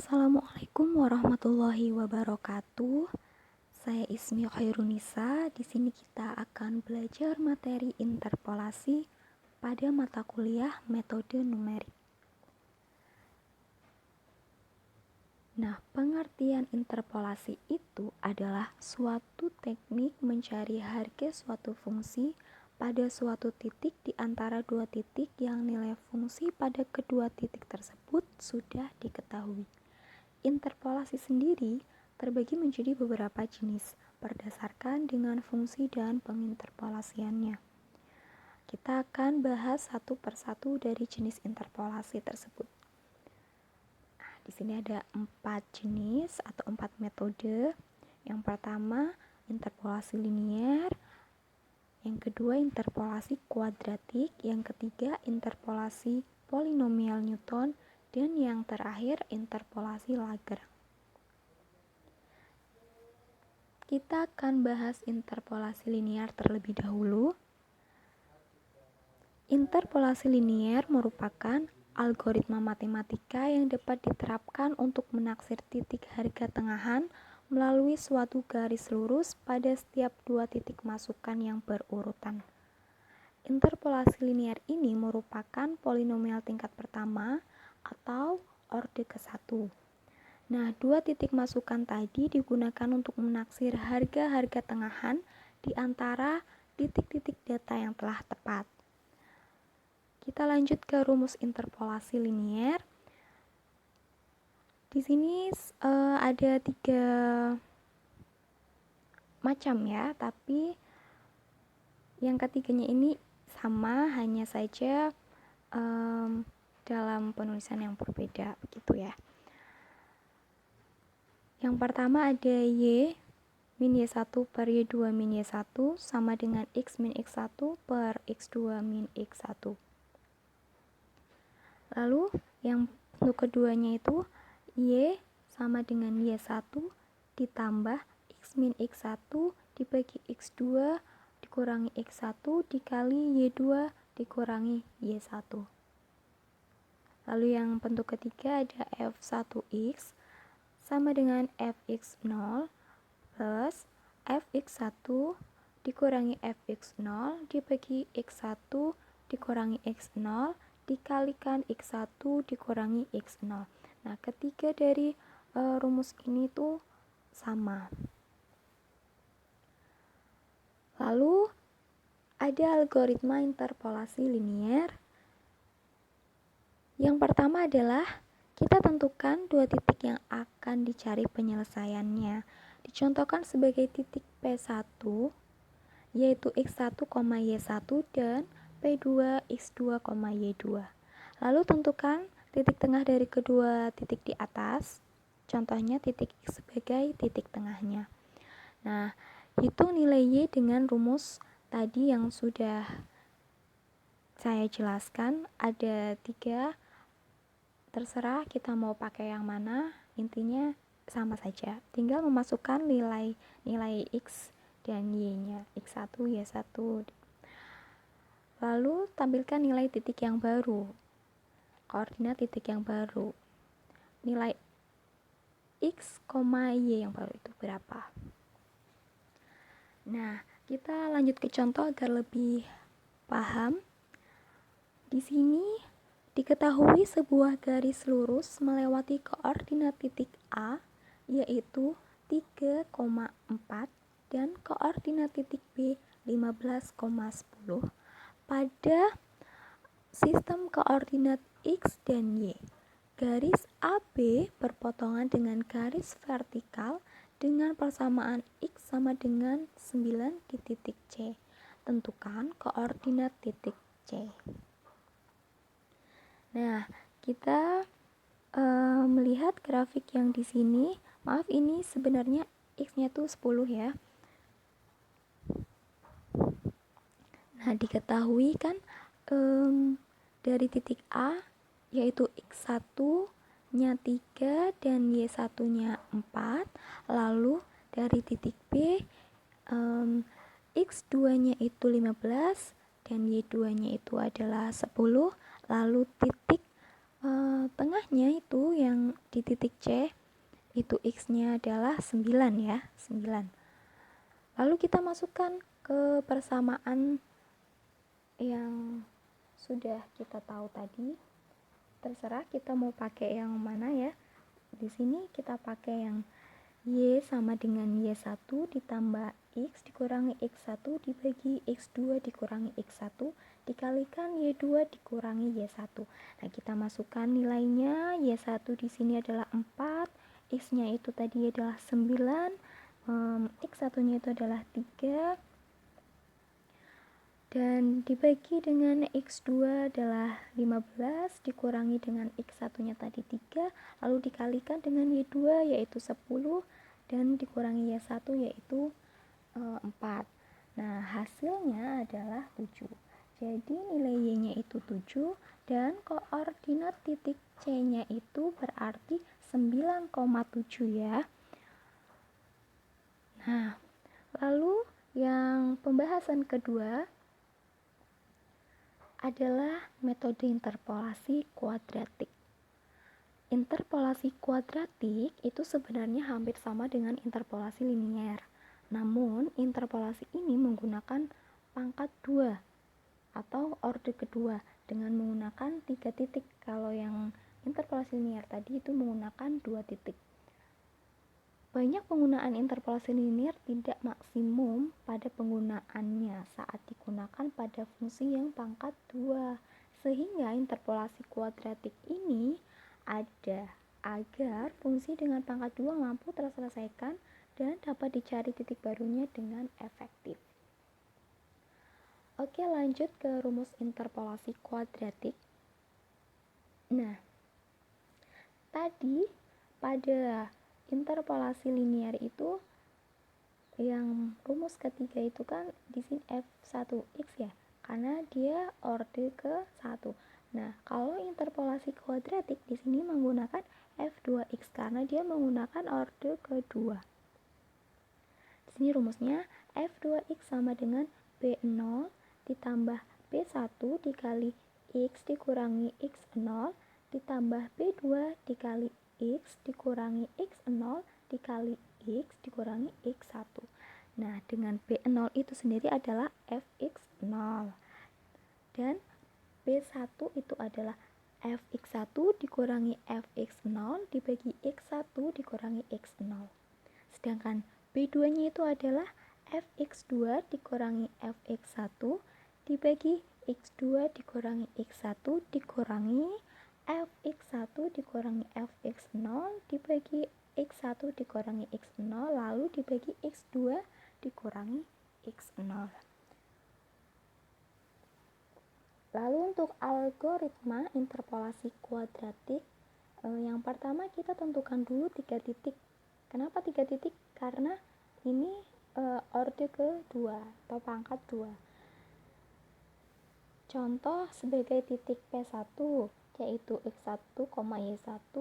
Assalamualaikum warahmatullahi wabarakatuh. Saya Ismi Khairunisa. Di sini kita akan belajar materi interpolasi pada mata kuliah metode numerik. Nah, pengertian interpolasi itu adalah suatu teknik mencari harga suatu fungsi pada suatu titik di antara dua titik yang nilai fungsi pada kedua titik tersebut sudah diketahui. Interpolasi sendiri terbagi menjadi beberapa jenis berdasarkan dengan fungsi dan penginterpolasiannya. Kita akan bahas satu persatu dari jenis interpolasi tersebut. Di sini ada 4 jenis atau 4 metode. Yang pertama, interpolasi linier. Yang kedua, interpolasi kuadratik. Yang ketiga, interpolasi polinomial Newton. Dan yang terakhir, interpolasi Lagrange. Kita akan bahas interpolasi linier terlebih dahulu. Interpolasi linier merupakan algoritma matematika yang dapat diterapkan untuk menaksir titik harga tengahan melalui suatu garis lurus pada setiap dua titik masukan yang berurutan. Interpolasi linier ini merupakan polinomial tingkat pertama atau orde ke-1. Nah, dua titik masukan tadi digunakan untuk menaksir harga-harga tengahan di antara titik-titik data yang telah tepat. Kita lanjut ke rumus interpolasi linier. Di sini ada 3 macam ya, tapi yang ketiganya ini sama, hanya saja dalam penulisan yang berbeda, begitu ya. Yang pertama ada Y min Y1 per Y2 min Y1 sama dengan X min X1 per X2 min X1. Lalu yang bentuk keduanya itu Y sama dengan Y1 ditambah X min X1 dibagi X2 dikurangi X1 dikali Y2 dikurangi Y1. Lalu yang bentuk ketiga ada F1X sama dengan Fx0 plus Fx1 dikurangi Fx0 dibagi X1 dikurangi X0 dikalikan X1 dikurangi X0. Nah, ketiga dari rumus ini tuh sama. Lalu ada algoritma interpolasi linier. Yang pertama adalah kita tentukan dua titik yang akan dicari penyelesaiannya. Dicontohkan sebagai titik P1 yaitu X1, Y1 dan P2 X2, Y2. Lalu tentukan titik tengah dari kedua titik di atas. Contohnya titik X sebagai titik tengahnya. Nah, hitung nilai Y dengan rumus tadi yang sudah saya jelaskan. Ada 3, terserah kita mau pakai yang mana, intinya sama saja. Tinggal memasukkan nilai X dan Y-nya, X1, Y1. Lalu tampilkan nilai titik yang baru, koordinat titik yang baru. Nilai X, Y yang baru itu berapa? Nah, kita lanjut ke contoh agar lebih paham. Di sini diketahui sebuah garis lurus melewati koordinat titik A yaitu 3,4 dan koordinat titik B 15,10 pada sistem koordinat X dan Y. Garis AB berpotongan dengan garis vertikal dengan persamaan X sama dengan 9 di titik C. Tentukan koordinat titik C. Nah, kita melihat grafik yang di sini. Maaf, ini sebenarnya X-nya tuh 10 ya. Nah, diketahui kan dari titik A yaitu X1-nya 3 dan Y1-nya 4. Lalu dari titik B X2-nya itu 15 dan Y2-nya itu adalah 10. Lalu titik tengahnya itu yang di titik C, itu X-nya adalah 9 ya, 9. Lalu kita masukkan ke persamaan yang sudah kita tahu tadi. Terserah kita mau pakai yang mana ya. Di sini kita pakai yang Y sama dengan Y1 ditambah X dikurangi X1 dibagi X2 dikurangi X1 dikalikan Y2 dikurangi Y1. Nah, kita masukkan nilainya. Y1 di sini adalah 4, X-nya itu tadi adalah 9, X1-nya itu adalah 3, dan dibagi dengan X2 adalah 15 dikurangi dengan X1-nya tadi 3, lalu dikalikan dengan Y2 yaitu 10 dan dikurangi Y1 yaitu 4. Nah, hasilnya adalah 7. Jadi nilai Y-nya itu 7 dan koordinat titik C-nya itu berarti 9,7 ya. Nah, lalu yang pembahasan kedua adalah metode interpolasi kuadratik. Interpolasi kuadratik itu sebenarnya hampir sama dengan interpolasi linier. Namun, interpolasi ini menggunakan pangkat 2 atau orde kedua dengan menggunakan 3 titik. Kalau yang interpolasi linier tadi itu menggunakan 2 titik. Banyak penggunaan interpolasi linier tidak maksimum pada penggunaannya saat digunakan pada fungsi yang pangkat 2. Sehingga interpolasi kuadratik ini ada agar fungsi dengan pangkat 2 mampu terselesaikan dan dapat dicari titik barunya dengan efektif. Oke, lanjut ke rumus interpolasi kuadratik. Nah, tadi pada interpolasi linier itu yang rumus ketiga itu kan di sini F1x ya, karena dia orde ke-1. Nah, kalau interpolasi kuadratik di sini menggunakan F2x karena dia menggunakan orde ke-2. Di sini rumusnya F2x sama dengan B0 ditambah B1 dikali X dikurangi X0 ditambah B2 dikali X dikurangi X0 dikali X dikurangi X1. Nah, dengan B0 itu sendiri adalah Fx0 dan B1 itu adalah Fx1 dikurangi Fx0 dibagi X1 dikurangi X0. Sedangkan B2 nya itu adalah Fx2 dikurangi Fx1 dibagi X2 dikurangi X1 dikurangi Fx1 dikurangi Fx0 dibagi X1 dikurangi X0 lalu dibagi X2 dikurangi X0. Lalu untuk algoritma interpolasi kuadratik, yang pertama kita tentukan dulu 3 titik. Kenapa 3 titik? Karena ini orde ke-2 atau pangkat 2. Contoh sebagai titik P1 yaitu X1, Y1,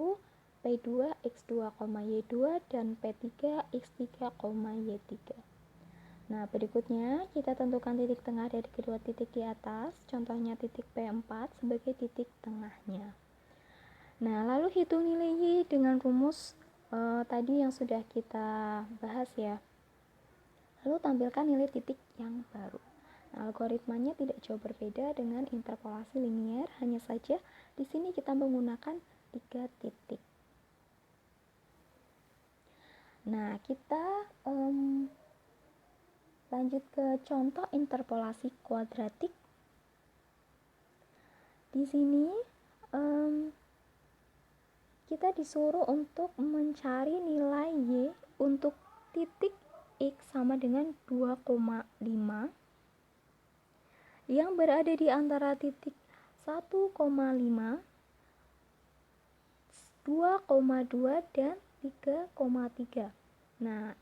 P2, X2, Y2, dan P3, X3, Y3. Nah, berikutnya kita tentukan titik tengah dari kedua titik di atas, contohnya titik P4 sebagai titik tengahnya. Nah, lalu hitung nilai Y dengan rumus tadi yang sudah kita bahas ya. Lalu tampilkan nilai titik yang baru. Nah, algoritmanya tidak jauh berbeda dengan interpolasi linier, hanya saja di sini kita menggunakan 3 titik. Nah, kita lanjut ke contoh interpolasi kuadratik. Di sini kita disuruh untuk mencari nilai Y untuk titik X sama dengan 2,5 yang berada di antara titik 1,5, 2,2 dan 3,3. Nah,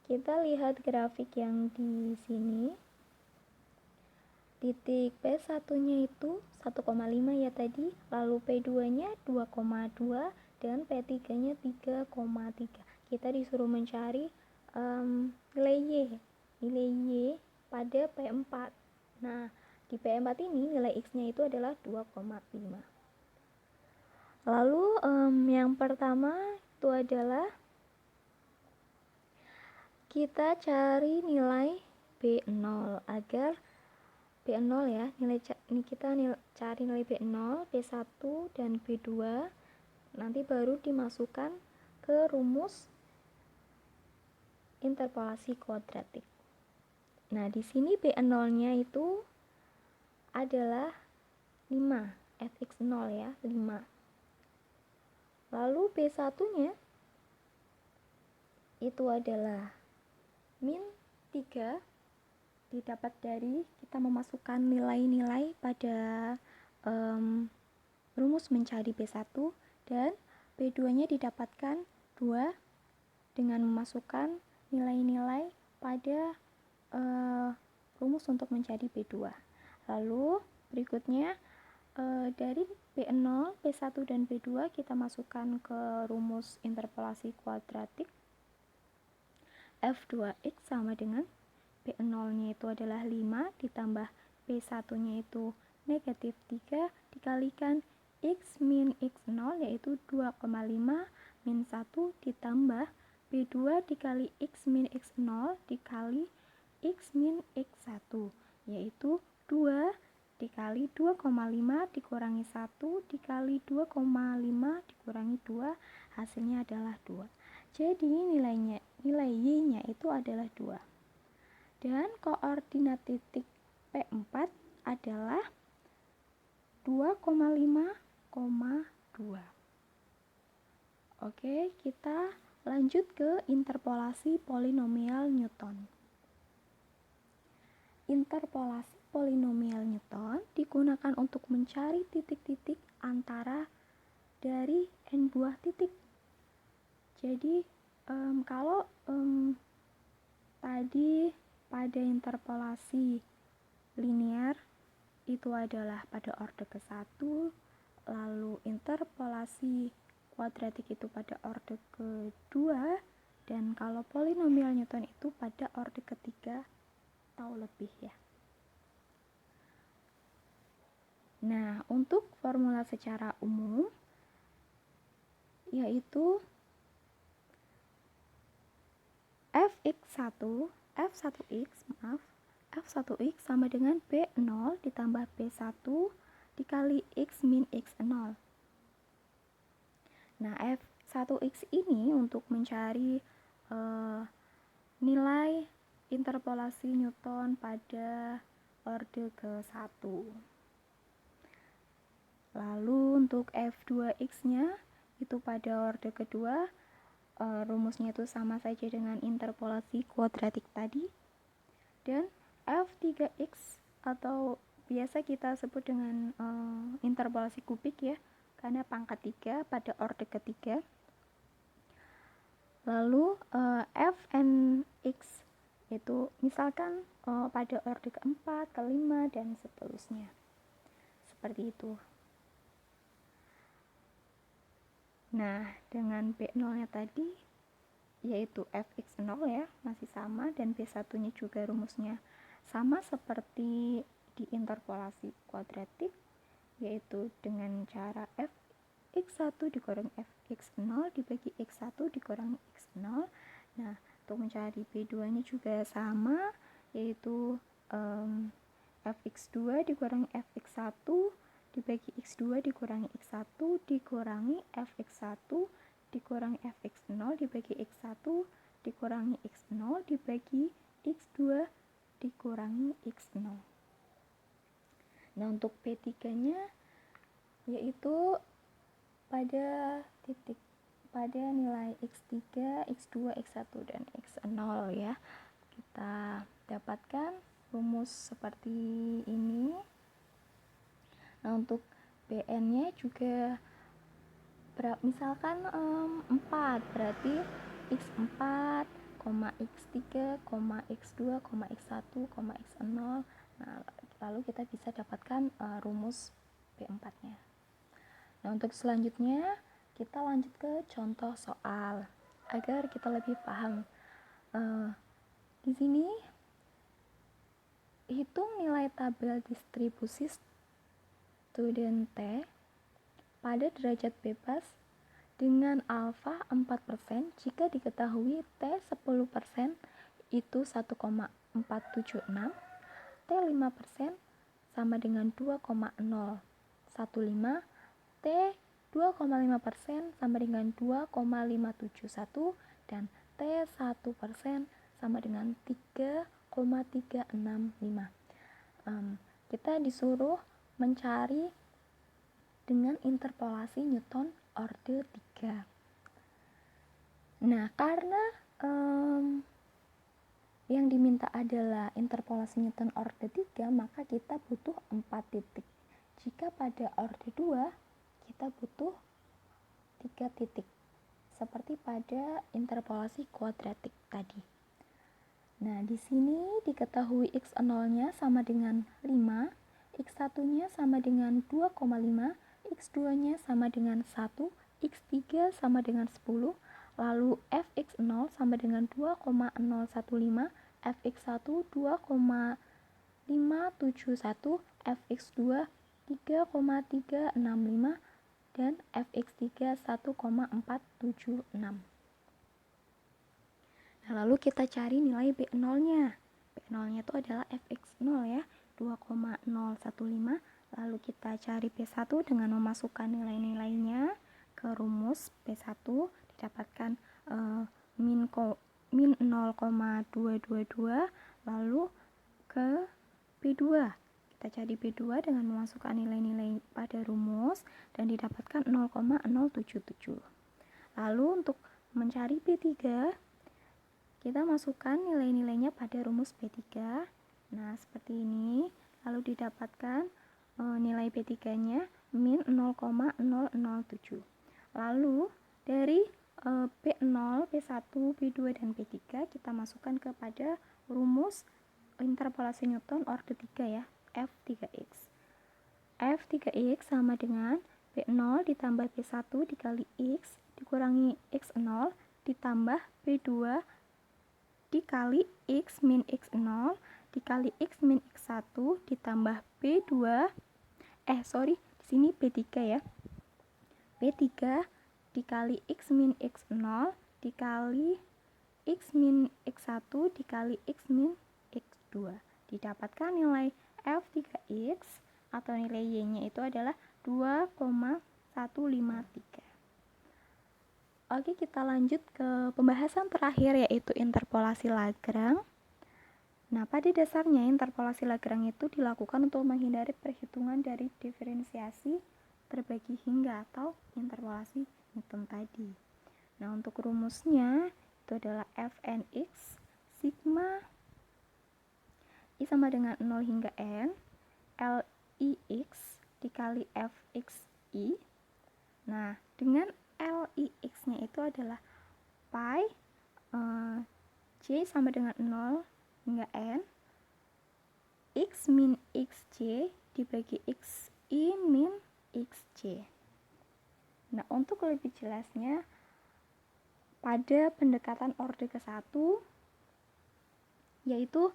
kita lihat grafik yang di sini. Titik P1-nya itu 1,5 ya tadi, lalu P2-nya 2,2 dan P3-nya 3,3. Kita disuruh mencari nilai Y pada P4. Nah, di P4 ini nilai X-nya itu adalah 2,5. Lalu yang pertama itu adalah kita cari nilai B0 agar B0 ya, cari nilai B0, B1 dan B2, nanti baru dimasukkan ke rumus interpolasi kuadratik. Nah, di sini B0-nya itu adalah 5, fx0 ya, 5. Lalu B1-nya itu adalah min 3, didapat dari kita memasukkan nilai-nilai pada rumus mencari B1, dan B2-nya didapatkan 2 dengan memasukkan nilai-nilai pada rumus untuk mencari B2. Lalu berikutnya dari B0, B1 dan B2 kita masukkan ke rumus interpolasi kuadratik. F2x sama dengan B0-nya itu adalah 5 ditambah B1-nya itu negatif 3 dikalikan x min x0 yaitu 2,5 min 1 ditambah B2 dikali x min x0 dikali x min x1 yaitu 2 dikali 2,5 dikurangi 1 dikali 2,5 dikurangi 2, hasilnya adalah 2. Jadi nilai y-nya itu adalah 2. Dan koordinat titik P4 adalah 2,5,2. Oke, kita lanjut ke interpolasi polinomial Newton. Interpolasi polinomial Newton digunakan untuk mencari titik-titik antara dari n buah titik. Jadi kalau tadi pada interpolasi linear itu adalah pada orde ke-1, lalu interpolasi kuadratik itu pada orde ke-2, dan kalau polinomial Newton itu pada orde ke-3 atau lebih ya. Nah, untuk formula secara umum yaitu f1x sama dengan B0 ditambah B1 dikali x min x0. Nah, f1x ini untuk mencari nilai interpolasi Newton pada orde ke-1. Lalu untuk f2x-nya itu pada orde kedua, rumusnya itu sama saja dengan interpolasi kuadratik tadi. Dan f3x atau biasa kita sebut dengan interpolasi kubik ya, karena pangkat 3 pada orde ketiga. Lalu fnx itu misalkan pada orde keempat, kelima, dan seterusnya. Seperti itu. Nah, dengan B0-nya tadi yaitu fx0 ya, masih sama, dan B1-nya juga rumusnya sama seperti di interpolasi kuadratik, yaitu dengan cara fx1 dikurangi fx0 dibagi x1 dikurangi x0. Nah, untuk mencari B2-nya juga sama, yaitu fx2 dikurangi fx1 dibagi x2 dikurangi x1 dikurangi fx1 dikurangi fx0 dibagi x1 dikurangi x0 dibagi x2 dikurangi x0. Nah, untuk B3-nya yaitu pada nilai x3, x2, x1, dan x0 ya. Kita dapatkan rumus seperti ini. Nah, untuk Bn-nya juga misalkan 4, berarti x4, x3, x2, x1, x0. Nah, lalu kita bisa dapatkan rumus B4-nya. Nah, untuk selanjutnya kita lanjut ke contoh soal agar kita lebih paham. Di sini hitung nilai tabel distribusi student T pada derajat bebas dengan alfa 4% jika diketahui T 10% itu 1,476, T 5% sama dengan 2,015, T 2,5% sama dengan 2,571, dan T 1% sama dengan 3,365. Kita disuruh mencari dengan interpolasi Newton orde 3. Nah, karena yang diminta adalah interpolasi Newton orde 3, maka kita butuh 4 titik. Jika pada orde 2, kita butuh 3 titik, seperti pada interpolasi kuadratik tadi. Nah, di sini diketahui x0-nya sama dengan 5, x1-nya sama dengan 2,5, x2-nya sama dengan 1, x3 sama dengan 10, lalu fx0 sama dengan 2,015, fx1 2,571, fx2 3,365, dan fx3 1,476. Nah, lalu kita cari nilai B0-nya. B0-nya itu adalah fx0 ya, 2,015. Lalu kita cari B1 dengan memasukkan nilai-nilainya ke rumus B1, didapatkan min 0,222, lalu ke B2. Kita cari B2 dengan memasukkan nilai-nilai pada rumus dan didapatkan 0,077. Lalu untuk mencari B3, kita masukkan nilai-nilainya pada rumus B3. Nah, seperti ini. Lalu didapatkan nilai B3-nya min 0,007. Lalu dari B0, B1, B2, dan B3 kita masukkan kepada rumus interpolasi Newton orde 3 ya, F3X. F3X sama dengan B0 ditambah B1 dikali X dikurangi X0 ditambah B2 dikali X min X0 dikali X min X1 ditambah B2 di sini B3 ya. B3 dikali X min X0 dikali X min X1 dikali X min X2. Didapatkan nilai F3X atau nilai Y-nya itu adalah 2,153. Oke, kita lanjut ke pembahasan terakhir, yaitu interpolasi Lagrange. Nah, pada dasarnya interpolasi Lagrange itu dilakukan untuk menghindari perhitungan dari diferensiasi terbagi hingga atau interpolasi Newton tadi. Nah, untuk rumusnya itu adalah Fnx sigma I sama dengan 0 hingga N Lix dikali Fxi. Nah, dengan Lix-nya itu adalah pi C sama dengan 0 hingga N X min Xc dibagi Xi min Xc. Nah, untuk lebih jelasnya pada pendekatan orde ke-1 yaitu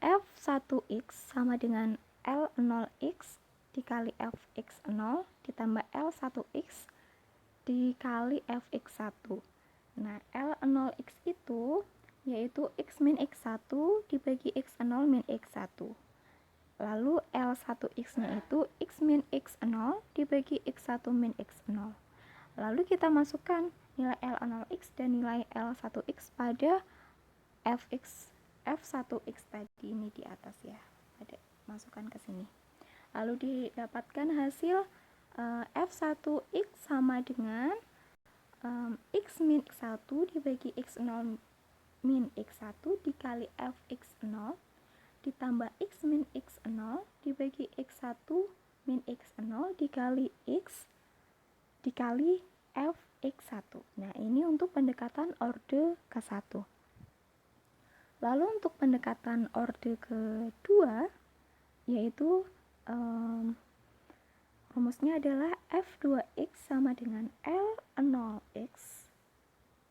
F1x sama dengan L0x dikali Fx0 ditambah L1x dikali Fx1. Nah, L0x itu yaitu X min X1 dibagi X0 min X1. Lalu L1x-nya itu X min X0 dibagi X1 min X0. Lalu kita masukkan nilai L0x dan nilai L1x pada F1x tadi ini di atas ya. Masukkan ke sini. Lalu didapatkan hasil F1x sama dengan X min X1 dibagi X0 min X1 dikali Fx0 ditambah X min X0 dibagi X1 min X0 dikali X dikali Fx1. Nah, ini untuk pendekatan orde ke-1. Lalu untuk pendekatan orde kedua yaitu rumusnya adalah F2x sama dengan L0x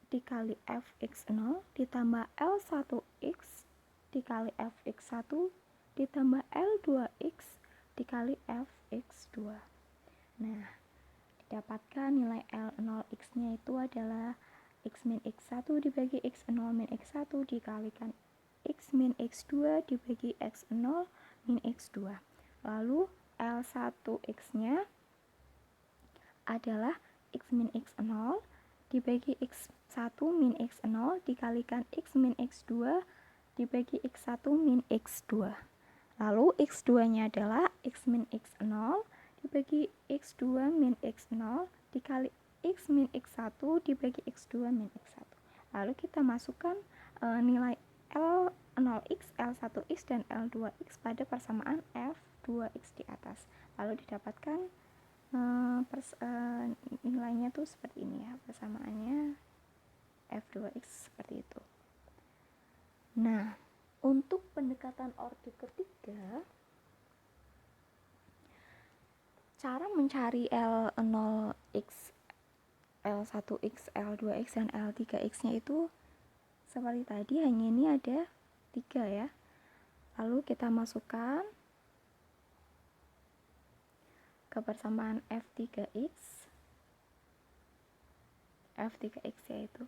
dikali Fx0 ditambah L1x dikali Fx1 ditambah L2x dikali Fx2. Nah, didapatkan nilai L0x-nya itu adalah x min x1 dibagi x0 min x1 dikalikan x min x2 dibagi x0 min x2. Lalu L1x-nya adalah x min x0 dibagi x1 min x0 dikalikan x min x2 dibagi x1 min x2. Lalu x2-nya adalah x min x0 dibagi x2 min x0 dikali x min x1 dibagi x2 min x1. Lalu kita masukkan nilai L0x, L1x, dan L2x pada persamaan F2x di atas. Lalu didapatkan nilainya tuh seperti ini ya, persamaannya F2x seperti itu. Nah, untuk pendekatan orde ketiga, cara mencari L0x, L1x, L2x, dan L3x-nya itu seperti tadi, hanya ini ada 3 ya. Lalu kita masukkan ke persamaan F3x yaitu.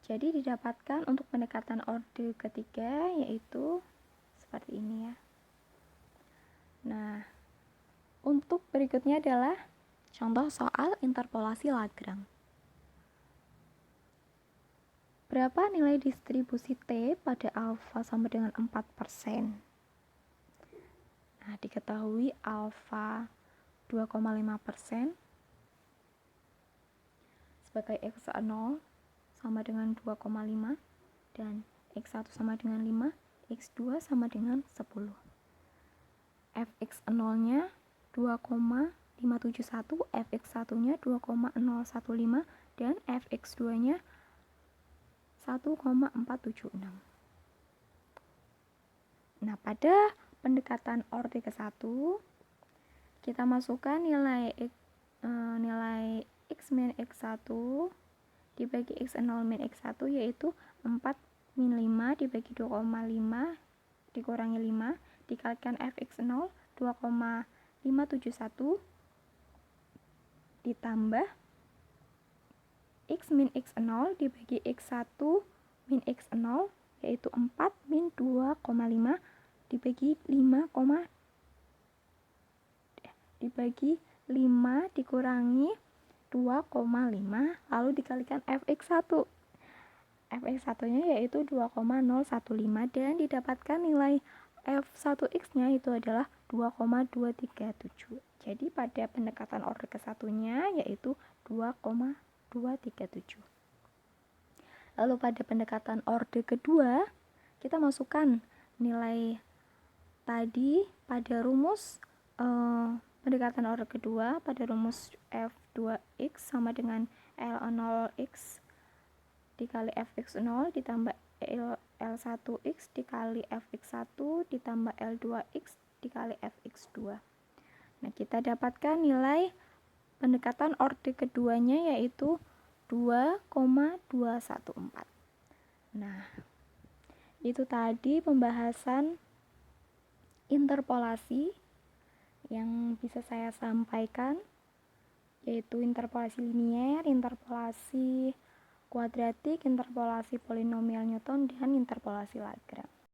Jadi didapatkan untuk pendekatan orde ketiga yaitu seperti ini ya. Nah, untuk berikutnya adalah contoh soal interpolasi Lagrange. Berapa nilai distribusi T pada alfa sama dengan 4%? Nah, diketahui alfa 2,5% sebagai x0 sama dengan 2,5 dan x1 sama dengan 5, x2 sama dengan 10. fx0-nya 2,571, fx1-nya 2,015 dan fx2-nya 1,476. Nah, pada pendekatan orde ke-1 kita masukkan nilai x min x1 dibagi x0 min x1 yaitu 4 min 5 dibagi 2,5 dikurangi 5 dikalikan fx0 2,571 ditambah x min x0 dibagi x1 min x0 yaitu 4 min 2,5 dibagi 5 dikurangi 2,5 lalu dikalikan fx1. fx1-nya yaitu 2,015 dan didapatkan nilai f1x-nya itu adalah 2,237. Jadi pada pendekatan orde ke-1-nya yaitu 2,237. Lalu pada pendekatan orde kedua kita masukkan nilai tadi pada rumus pendekatan orde kedua pada rumus f2x sama dengan L0x dikali fx0 ditambah L1x dikali fx1 ditambah L2x dikali fx2. Nah, kita dapatkan nilai pendekatan orde keduanya yaitu 2,214. Nah, itu tadi pembahasan interpolasi yang bisa saya sampaikan, yaitu interpolasi linier, interpolasi kuadratik, interpolasi polinomial Newton, dan interpolasi Lagrange.